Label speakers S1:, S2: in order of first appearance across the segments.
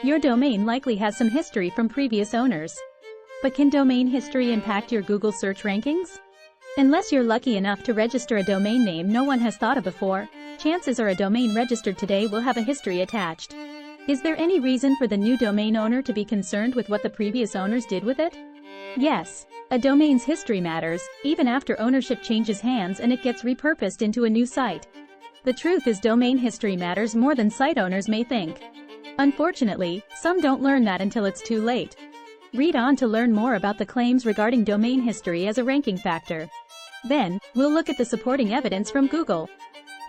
S1: Your domain likely has some history from previous owners. But can domain history impact your Google search rankings? Unless you're lucky enough to register a domain name no one has thought of before, chances are a domain registered today will have a history attached. Is there any reason for the new domain owner to be concerned with what the previous owners did with it? Yes, a domain's history matters, even after ownership changes hands and it gets repurposed into a new site. The truth is domain history matters more than site owners may think. Unfortunately, some don't learn that until it's too late. Read on to learn more about the claims regarding domain history as a ranking factor. Then, we'll look at the supporting evidence from Google.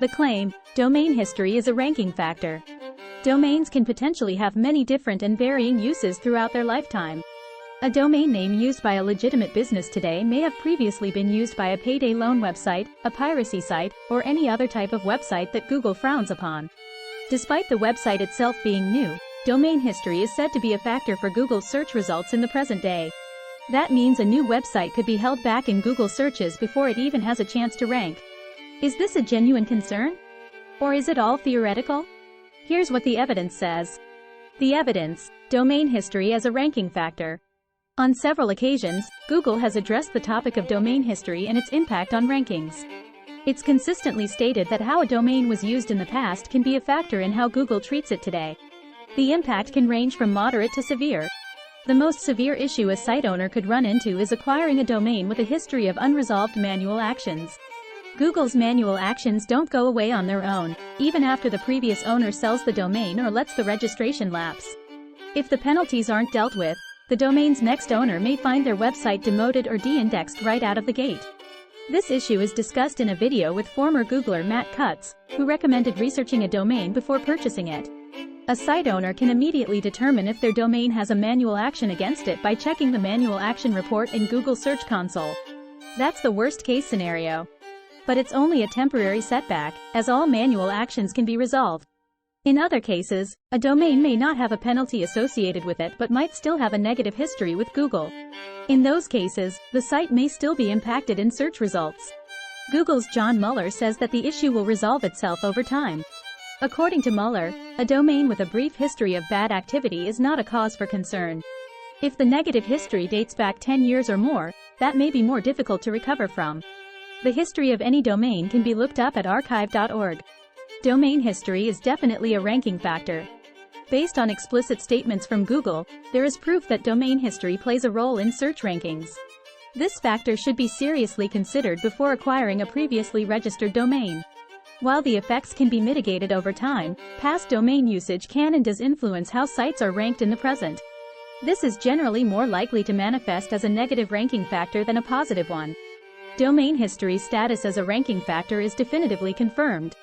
S1: The claim, domain history is a ranking factor. Domains can potentially have many different and varying uses throughout their lifetime. A domain name used by a legitimate business today may have previously been used by a payday loan website, a piracy site, or any other type of website that Google frowns upon. Despite the website itself being new, domain history is said to be a factor for Google's search results in the present day. That means a new website could be held back in Google searches before it even has a chance to rank. Is this a genuine concern? Or is it all theoretical? Here's what the evidence says. The evidence, domain history as a ranking factor. On several occasions, Google has addressed the topic of domain history and its impact on rankings. It's consistently stated that how a domain was used in the past can be a factor in how Google treats it today. The impact can range from moderate to severe. The most severe issue a site owner could run into is acquiring a domain with a history of unresolved manual actions. Google's manual actions don't go away on their own, even after the previous owner sells the domain or lets the registration lapse. If the penalties aren't dealt with, the domain's next owner may find their website demoted or de-indexed right out of the gate. This issue is discussed in a video with former Googler Matt Cutts, who recommended researching a domain before purchasing it. A site owner can immediately determine if their domain has a manual action against it by checking the manual action report in Google Search Console. That's the worst-case scenario. But it's only a temporary setback, as all manual actions can be resolved. In other cases, a domain may not have a penalty associated with it but might still have a negative history with Google. In those cases, the site may still be impacted in search results. Google's John Mueller says that the issue will resolve itself over time. According to Mueller, a domain with a brief history of bad activity is not a cause for concern. If the negative history dates back 10 years or more, that may be more difficult to recover from. The history of any domain can be looked up at archive.org. Domain history is definitely a ranking factor. Based on explicit statements from Google, there is proof that domain history plays a role in search rankings. This factor should be seriously considered before acquiring a previously registered domain. While the effects can be mitigated over time, past domain usage can and does influence how sites are ranked in the present. This is generally more likely to manifest as a negative ranking factor than a positive one. Domain history status as a ranking factor is definitively confirmed.